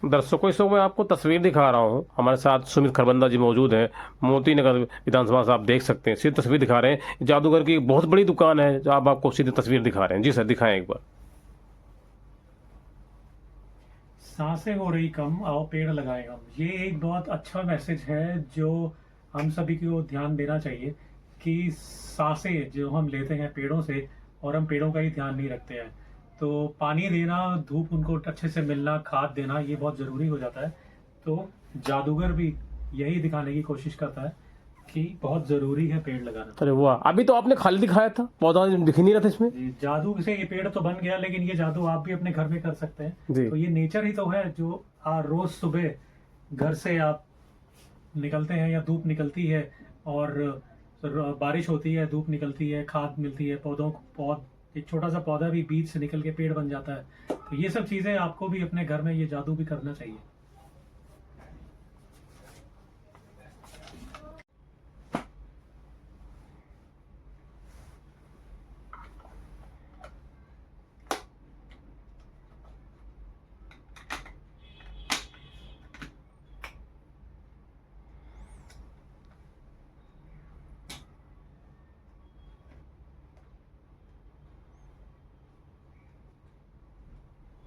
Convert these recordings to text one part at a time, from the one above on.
दर्शकों, इस वक्त मैं आपको तस्वीर दिखा रहा हूँ। हमारे साथ सुमित खरबंदा जी मौजूद हैं, मोती नगर विधानसभा से। आप देख सकते हैं, सीधी तस्वीर दिखा रहे हैं। जादूगर की एक बहुत बड़ी दुकान है जो आप आपको सीधी तस्वीर दिखा रहे हैं। जी सर, दिखाएं एक बार। सांसें हो रही कम, आओ पेड़ लगाएं हम। ये एक बहुत अच्छा मैसेज है जो हम सभी को ध्यान देना चाहिए कि सांसें जो हम लेते हैं पेड़ों से, और हम पेड़ों का ही ध्यान नहीं रखते हैं। तो पानी देना, धूप उनको अच्छे से मिलना, खाद देना, ये बहुत ज़रूरी हो जाता है। तो जादूगर भी यही दिखाने की कोशिश करता है कि बहुत ज़रूरी है पेड़ लगाना। अरे वाह, अभी तो आपने खाली दिखाया था, पौधा दिख ही नहीं रहा था इसमें। जी, जादू से ये पेड़ तो बन गया, लेकिन ये जादू आप भी अपने घर में कर सकते हैं। जी। तो ये नेचर ही तो है जो रोज सुबह घर से आप निकलते हैं या धूप निकलती है, और बारिश होती है, धूप निकलती है, खाद मिलती है पौधों को। एक छोटा सा पौधा भी बीज से निकल के पेड़ बन जाता है। तो ये सब चीजें आपको भी अपने घर में ये जादू भी करना चाहिए।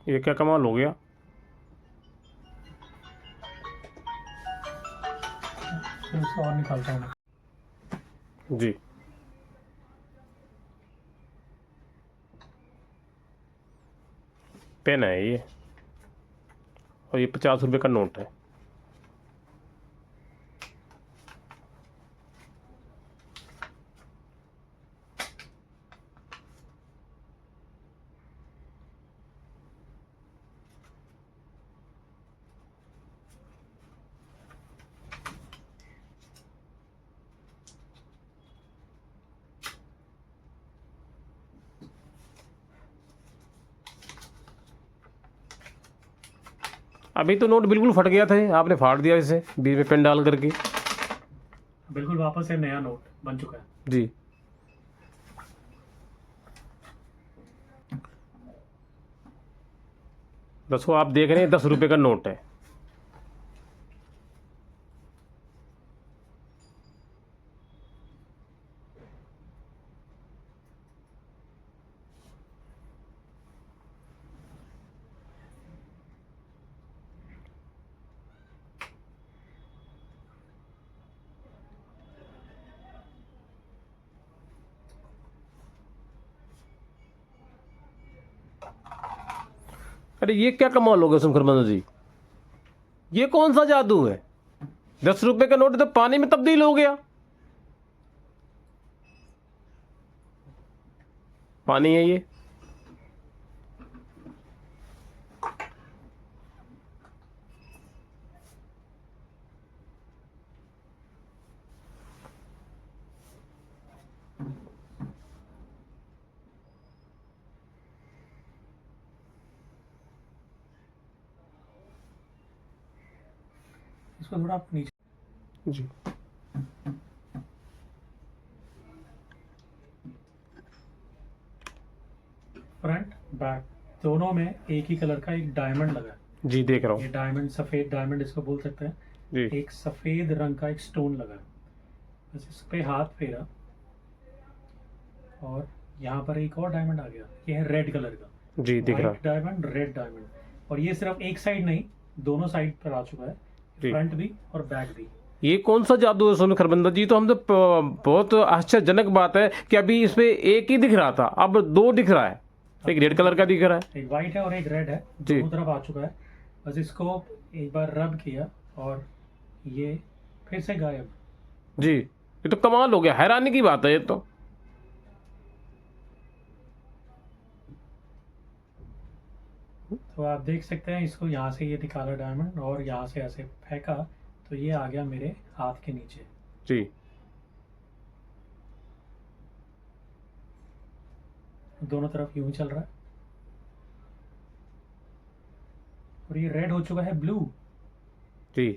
ये क्या कमाल हो गया। फिर उसको और निकालता हूँ। जी। पेन है ये, और ये 50 रुपये का नोट है। अभी तो नोट बिल्कुल फट गया था, आपने फाड़ दिया इसे बीच में पेन डाल करके। बिल्कुल वापस से नया नोट बन चुका है। जी। दसो, आप देख रहे हैं 10 रुपये का नोट है। अरे ये क्या कमाल हो गया सुमखरबंदा जी, ये कौन सा जादू है। 10 रुपये का नोट तो पानी में तब्दील हो गया। पानी है ये। इसको थोड़ा आप नीचे। जी। फ्रंट बैक दोनों में एक ही कलर का एक डायमंड लगा है। जी देख रहा ये हूँ। डायमंड, सफेद डायमंड इसको बोल सकते हैं। जी। एक सफेद रंग का एक स्टोन लगा है। बस इस पे हाथ फेरा, और यहाँ पर एक और डायमंड आ गया। ये है रेड कलर का। जी दिख रहा। White diamond, red diamond. और ये सिर्फ एक साइड नहीं, दोनों साइड पर आ चुका है। जी। फ्रंट भी और बैक भी। ये कौन सा जादू है सोनू खरबंदा जी, तो हम तो बहुत आश्चर्यजनक बात है कि अभी इसमें एक ही दिख रहा था, अब दो दिख रहा है। एक रेड कलर का दिख रहा है। एक वाइट है और एक रेड है, जी। दोनों तरफ आ चुका है। बस इसको एक बार रब किया और ये फिर से गायब। जी, ये तो कमाल हो गया, हैरानी की बात है ये तो। तो आप देख सकते हैं, इसको यहाँ से ये निकाला डायमंड और यहाँ से ऐसे फेंका, तो ये आ गया मेरे हाथ के नीचे। जी। दोनों तरफ यूं ही चल रहा है, और ये रेड हो चुका है ब्लू। जी।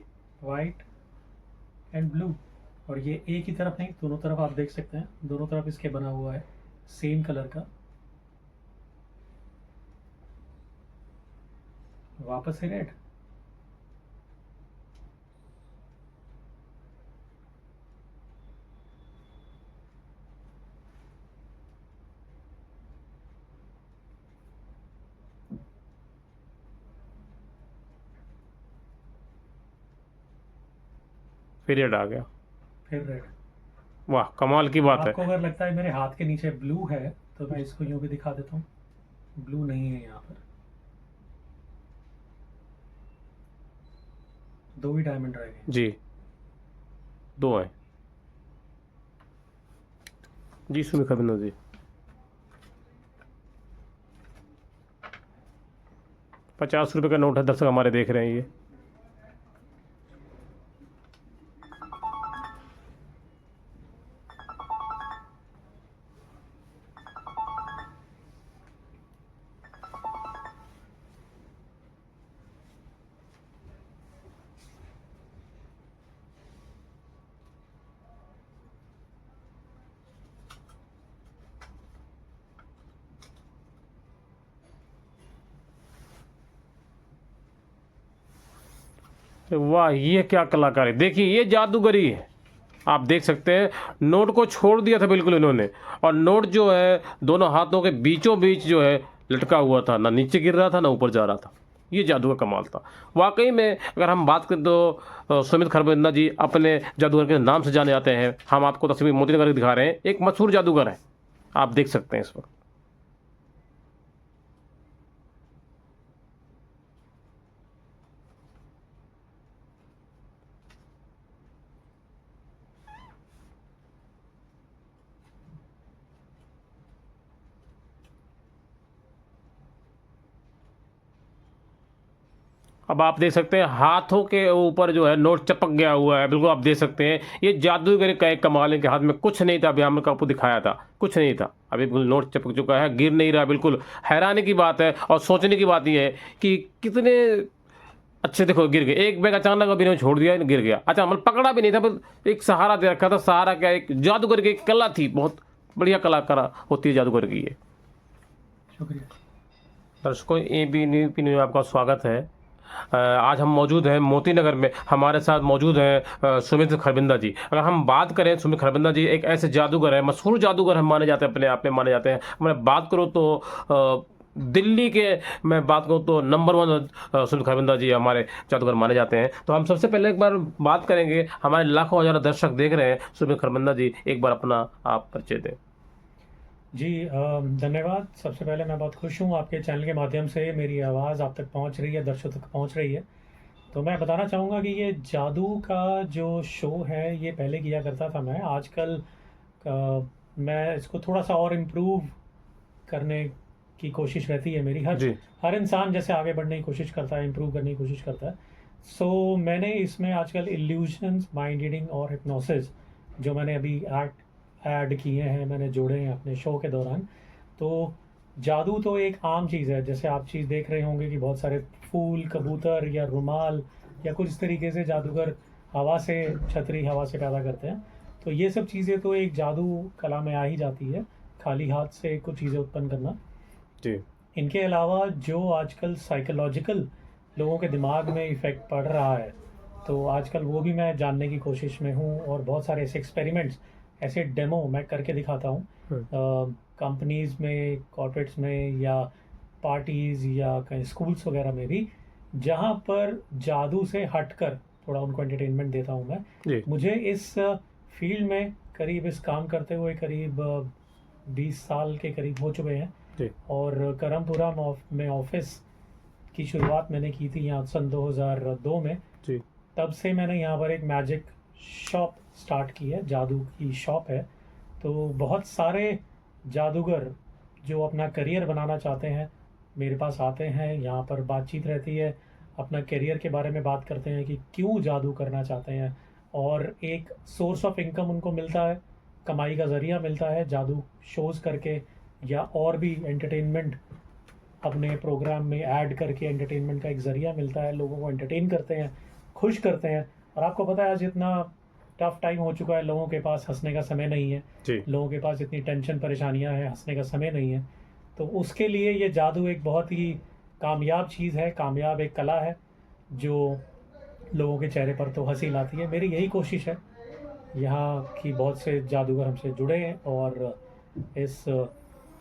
White and blue. और ये एक ही तरफ नहीं, दोनों तरफ आप देख सकते हैं, दोनों तरफ इसके बना हुआ है सेम कलर का। वापस से रेड, पीरियड आ गया। फिर रेड। वाह, कमाल की बात है। आपको अगर लगता है मेरे हाथ के नीचे ब्लू है तो मैं इसको यूं भी दिखा देता हूँ, ब्लू नहीं है यहाँ पर, 2 ही डायमंड रह गए। जी, 2 हैं जी सुमित खरबंदा जी। 50 रुपये का नोट है, दर्शक हमारे देख रहे हैं ये। वाह, ये क्या कलाकारी, देखिए ये जादूगरी है। आप देख सकते हैं, नोट को छोड़ दिया था बिल्कुल इन्होंने, और नोट जो है दोनों हाथों के बीचों बीच जो है लटका हुआ था, ना नीचे गिर रहा था ना ऊपर जा रहा था। ये जादू का कमाल था वाकई में। अगर हम बात करें तो सुमित खरबंदा जी अपने जादूगर के नाम से जाने जाते हैं। हम आपको तस्वीर मोतीनगर की दिखा रहे हैं, एक मशहूर जादूगर है, आप देख सकते हैं इस वक्त। अब आप देख सकते हैं हाथों के ऊपर जो है नोट चपक गया हुआ है, बिल्कुल आप देख सकते हैं। ये जादूगर का एक कमाल है कि हाथ में कुछ नहीं था, अभी हमने आपको दिखाया था, कुछ नहीं था, अभी बिल्कुल नोट चपक चुका है, गिर नहीं रहा। बिल्कुल हैरानी की बात है और सोचने की बात यह है कि कितने अच्छे, देखो गिर गए, एक बैग अचानक अभी इन्होंने छोड़ दिया, गिर गया। अच्छा, मतलब पकड़ा भी नहीं था, बस एक सहारा दे रखा था। सहारा क्या, एक जादूगर की एक कला थी, बहुत बढ़िया कलाकार होती है जादूगर की ये। शुक्रिया दर्शकों, AB न्यूज़ में आपका स्वागत है। आज हम मौजूद हैं मोती नगर में, हमारे साथ मौजूद हैं सुमित खरबंदा जी। अगर हम बात करें, सुमित खरबंदा जी एक ऐसे जादूगर है, मशहूर जादूगर हम माने जाते हैं, अपने आप में माने जाते हैं। मैं बात करूं तो दिल्ली के, मैं बात करूं तो नंबर 1 सुमित खरबंदा जी हमारे जादूगर माने जाते हैं। तो हम सबसे पहले एक बार बात करेंगे, हमारे लाखों हजारों दर्शक देख रहे हैं, सुमित खरबंदा जी एक बार अपना आप परिचय दें। जी। धन्यवाद। सबसे पहले मैं बहुत खुश हूँ आपके चैनल के माध्यम से मेरी आवाज़ आप तक पहुँच रही है, दर्शकों तक पहुँच रही है। तो मैं बताना चाहूँगा कि ये जादू का जो शो है ये पहले किया करता था मैं। आजकल मैं इसको थोड़ा सा और इम्प्रूव करने की कोशिश रहती है मेरी। जी। हर इंसान जैसे आगे बढ़ने की कोशिश करता है, इम्प्रूव करने की कोशिश करता है। सो मैंने इसमें आजकल इल्यूजन्स, माइंड रीडिंग और हिप्नोसिस जो मैंने अभी ऐड किए हैं, मैंने जोड़े हैं अपने शो के दौरान। तो जादू तो एक आम चीज़ है, जैसे आप चीज़ देख रहे होंगे कि बहुत सारे फूल, कबूतर या रुमाल या कुछ इस तरीके से जादूगर हवा से, छतरी हवा से पैदा करते हैं। तो ये सब चीज़ें तो एक जादू कला में आ ही जाती है, खाली हाथ से कुछ चीज़ें उत्पन्न करना। जी। इनके अलावा जो आजकल साइकोलॉजिकल लोगों के दिमाग में इफ़ेक्ट पड़ रहा है, तो आजकल वो भी मैं जानने की कोशिश में हूँ, और बहुत सारे ऐसे एक्सपेरिमेंट्स, ऐसे डेमो मैं करके दिखाता हूँ कंपनीज़ में, कॉर्पोरेट्स में, या पार्टीज़ या कहीं स्कूल्स वगैरह में भी, जहाँ पर जादू से हटकर थोड़ा उनको एंटरटेनमेंट देता हूँ मैं। जी। मुझे इस फील्ड में करीब, इस काम करते हुए करीब 20 साल के करीब हो चुके हैं। जी। और करमपुरा में ऑफिस की शुरुआत मैंने की थी यहाँ सन 2002 में। जी। तब से मैंने यहाँ पर एक मैजिक शॉप स्टार्ट की है, जादू की शॉप है। तो बहुत सारे जादूगर जो अपना करियर बनाना चाहते हैं मेरे पास आते हैं, यहाँ पर बातचीत रहती है, अपना करियर के बारे में बात करते हैं कि क्यों जादू करना चाहते हैं, और एक सोर्स ऑफ इनकम उनको मिलता है, कमाई का ज़रिया मिलता है जादू शोज़ करके, या और भी एंटरटेनमेंट अपने प्रोग्राम में ऐड करके एंटरटेनमेंट का एक ज़रिया मिलता है। लोगों को एंटरटेन करते हैं, खुश करते हैं। और आपको पता है आज इतना टफ टाइम हो चुका है, लोगों के पास हंसने का समय नहीं है, जी। लोगों के पास इतनी टेंशन परेशानियां हैं, हंसने का समय नहीं है। तो उसके लिए ये जादू एक बहुत ही कामयाब चीज़ है, कामयाब एक कला है जो लोगों के चेहरे पर तो हंसी लाती है। मेरी यही कोशिश है, यहाँ की बहुत से जादूगर हमसे जुड़े हैं और इस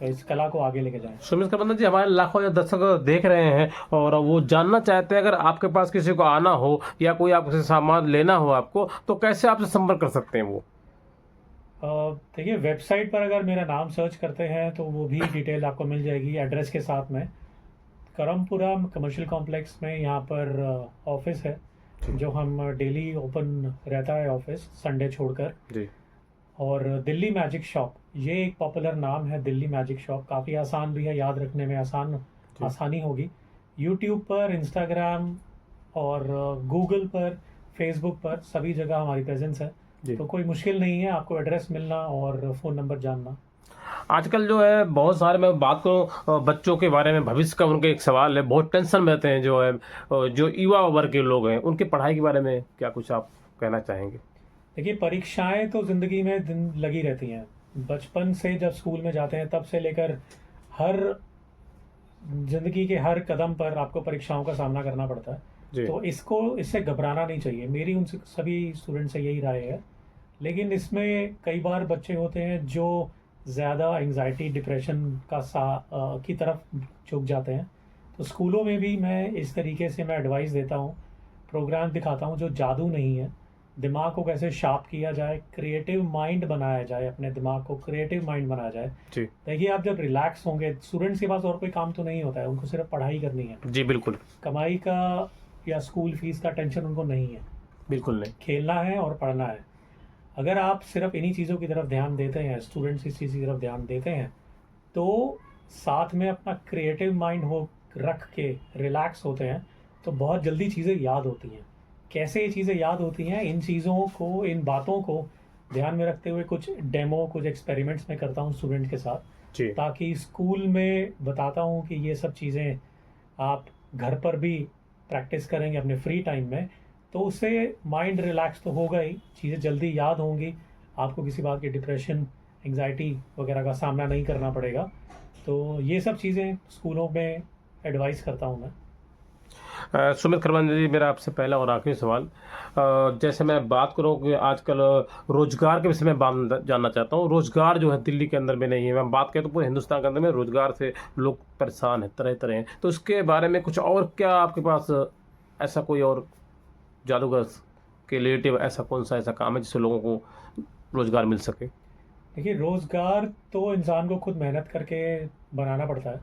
इस कला को आगे लेके जाएं। सुमित खरबंदा जी, हमारे लाखों या दर्शक देख रहे हैं और वो जानना चाहते हैं, अगर आपके पास किसी को आना हो या कोई आपसे सामान लेना हो आपको, तो कैसे आपसे संपर्क कर सकते हैं वो? देखिए, वेबसाइट पर अगर मेरा नाम सर्च करते हैं तो वो भी डिटेल आपको मिल जाएगी एड्रेस के साथ में। करमपुरा कमर्शियल कॉम्प्लेक्स में यहाँ पर ऑफिस है, जो हम डेली ओपन रहता है ऑफिस, संडे छोड़कर। जी। और दिल्ली मैजिक शॉप, ये एक पॉपुलर नाम है, दिल्ली मैजिक शॉप। काफ़ी आसान भी है, याद रखने में आसानी होगी। यूट्यूब पर, इंस्टाग्राम और गूगल पर, फेसबुक पर, सभी जगह हमारी प्रेजेंस है। तो कोई मुश्किल नहीं है आपको एड्रेस मिलना और फ़ोन नंबर जानना। आजकल जो है बहुत सारे, मैं बात करूँ बच्चों के बारे में, भविष्य का उनके एक सवाल है, बहुत टेंशन में रहते हैं जो है, जो युवा वर्ग के लोग हैं, उनकी पढ़ाई के बारे में क्या कुछ आप कहना चाहेंगे? देखिए, परीक्षाएं तो ज़िंदगी में दिन लगी रहती हैं। बचपन से जब स्कूल में जाते हैं तब से लेकर हर ज़िंदगी के हर कदम पर आपको परीक्षाओं का सामना करना पड़ता है। तो इससे घबराना नहीं चाहिए, मेरी उन सभी स्टूडेंट से यही राय है। लेकिन इसमें कई बार बच्चे होते हैं जो ज़्यादा एंग्जाइटी, डिप्रेशन की तरफ झुक जाते हैं। तो स्कूलों में भी मैं इस तरीके से मैं एडवाइस देता हूँ, प्रोग्राम दिखाता हूँ जो जादू नहीं है। दिमाग को कैसे शार्प किया जाए, क्रिएटिव माइंड बनाया जाए, अपने दिमाग को क्रिएटिव माइंड बनाया जाए। जी। देखिए, आप जब रिलैक्स होंगे, स्टूडेंट्स के पास और कोई काम तो नहीं होता है, उनको सिर्फ पढ़ाई करनी है। जी बिल्कुल। कमाई का या स्कूल फीस का टेंशन उनको नहीं है, बिल्कुल नहीं। खेलना है और पढ़ना है। अगर आप सिर्फ इन्हीं चीज़ों की तरफ ध्यान देते हैं, स्टूडेंट्स इस चीज़ की तरफ ध्यान देते हैं, तो साथ में अपना क्रिएटिव माइंड रख के रिलैक्स होते हैं, तो बहुत जल्दी चीज़ें याद होती हैं। कैसे ये चीज़ें याद होती हैं, इन चीज़ों को, इन बातों को ध्यान में रखते हुए कुछ डेमो, कुछ एक्सपेरिमेंट्स मैं करता हूँ स्टूडेंट के साथ। जी। ताकि स्कूल में बताता हूँ कि ये सब चीज़ें आप घर पर भी प्रैक्टिस करेंगे अपने फ्री टाइम में, तो उससे माइंड रिलैक्स तो होगा ही, चीज़ें जल्दी याद होंगी, आपको किसी बात की डिप्रेशन, एंग्जाइटी वगैरह का सामना नहीं करना पड़ेगा। तो ये सब चीज़ें स्कूलों में एडवाइस करता हूँ मैं। सुमित खरबंदा जी, मेरा आपसे पहला और आखिरी सवाल, जैसे मैं बात करूँ कि आजकल रोजगार के विषय में बात जानना चाहता हूँ। रोजगार जो है दिल्ली के अंदर में नहीं है, मैं बात करें तो पूरे हिंदुस्तान के अंदर में रोजगार से लोग परेशान हैं, तरह तरह हैं। तो इसके बारे में कुछ और क्या आपके पास ऐसा कोई और जादूगर के रिलेटिव ऐसा कौन सा ऐसा काम है जिससे लोगों को रोजगार मिल सके? देखिए, रोज़गार तो इंसान को खुद मेहनत करके बनाना पड़ता है।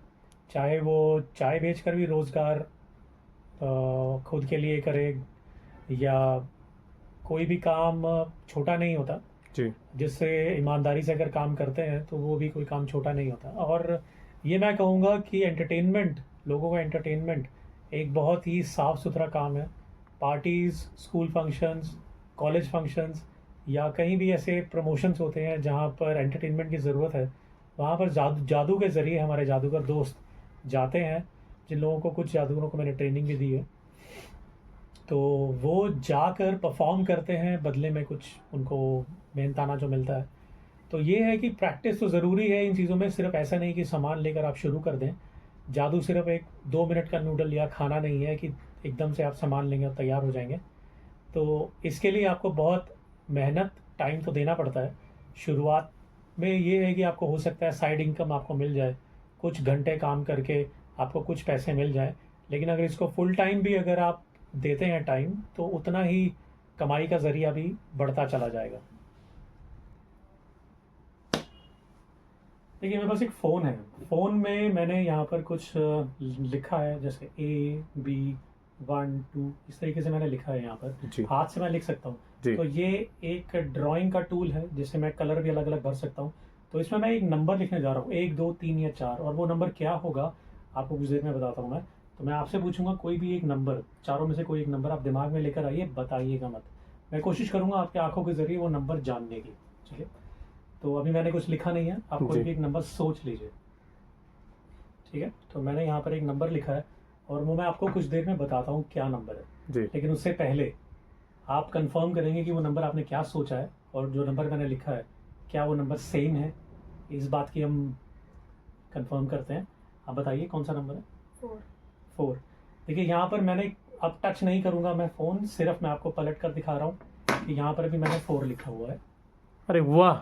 चाहे वो चाय बेचकर भी रोज़गार खुद के लिए करे, या कोई भी काम छोटा नहीं होता। जी। जिससे ईमानदारी से अगर काम करते हैं तो वो भी कोई काम छोटा नहीं होता। और ये मैं कहूँगा कि एंटरटेनमेंट, लोगों का एंटरटेनमेंट एक बहुत ही साफ़ सुथरा काम है। Parties, school functions, college functions या कहीं भी ऐसे प्रमोशंस होते हैं जहाँ पर एंटरटेनमेंट की ज़रूरत है, वहाँ पर जादू के ज़रिए हमारे जादूगर दोस्त जाते हैं, जिन लोगों को, कुछ जादूगरों को मैंने ट्रेनिंग भी दी है। तो वो जाकर परफॉर्म करते हैं, बदले में कुछ उनको मेहनताना जो मिलता है। तो ये है कि प्रैक्टिस तो ज़रूरी है इन चीज़ों में। सिर्फ ऐसा नहीं कि सामान लेकर आप शुरू कर दें। जादू सिर्फ 1-2 मिनट का नूडल या खाना नहीं है कि एकदम से आप सामान लेंगे और तैयार हो जाएंगे। तो इसके लिए आपको बहुत मेहनत, टाइम तो देना पड़ता है। शुरुआत में ये है कि आपको हो सकता है साइड इनकम आपको मिल जाए, कुछ घंटे काम करके आपको कुछ पैसे मिल जाए। लेकिन अगर इसको फुल टाइम भी अगर आप देते हैं टाइम, तो उतना ही कमाई का ज़रिया भी बढ़ता चला जाएगा। देखिए, मेरे पास एक फ़ोन है। फ़ोन में मैंने यहाँ पर कुछ लिखा है, जैसे A-B-1 2 इस तरीके से मैंने लिखा है यहाँ पर। हाथ से मैं लिख सकता हूँ। तो ये एक ड्राइंग का टूल है जिससे मैं कलर भी अलग अलग भर सकता हूँ। तो इसमें मैं एक नंबर लिखने जा रहा हूँ, 1 2 3 या 4, और वो नंबर क्या होगा आपको कुछ देर में बताता हूँ मैं। तो मैं आपसे पूछूंगा कोई भी एक नंबर, चारों में से कोई एक नंबर आप दिमाग में लेकर आइए, बताइएगा मत। मैं कोशिश करूंगा आपके आंखों के जरिए वो नंबर जानने की। चलिए, तो अभी मैंने कुछ लिखा नहीं है, आप कोई भी एक नंबर सोच लीजिए। ठीक है, तो मैंने यहाँ पर एक नंबर लिखा है और वो मैं आपको कुछ देर में बताता हूँ क्या नंबर है। लेकिन उससे पहले आप कंफर्म करेंगे कि वो नंबर आपने क्या सोचा है और जो नंबर मैंने लिखा है क्या वो नंबर सेम है। इस बात की हम कंफर्म करते हैं। आप बताइए कौन सा नंबर है? 4। देखिए, यहाँ पर मैंने अब टच नहीं करूँगा मैं फ़ोन, सिर्फ मैं आपको पलट कर दिखा रहा हूँ कि यहाँ पर भी मैंने 4 लिखा हुआ है। अरे वाह,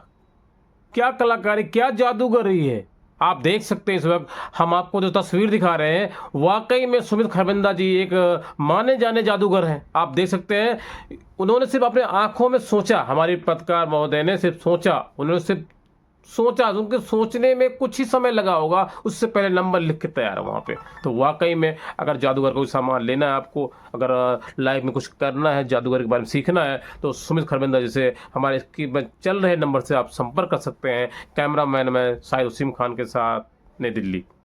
क्या कलाकारी, क्या जादूगरी है! आप देख सकते हैं इस वक्त हम आपको जो तस्वीर दिखा रहे हैं वाकई में सुमित खरबंदा जी एक माने जाने जादूगर हैं। आप देख सकते हैं उन्होंने सिर्फ अपने आंखों में सोचा, हमारी पत्रकार महोदय ने सिर्फ सोचा, उन्होंने सिर्फ सोचा, उनके सोचने में कुछ ही समय लगा होगा, उससे पहले नंबर लिख के तैयार है वहाँ पे। तो वाकई में अगर जादूगर कोई सामान लेना है आपको, अगर लाइफ में कुछ करना है, जादूगर के बारे में सीखना है, तो सुमित खरबंदा जैसे हमारे इसकी चल रहे नंबर से आप संपर्क कर सकते हैं। कैमरामैन में शाहिद वसीम खान के साथ, नई दिल्ली।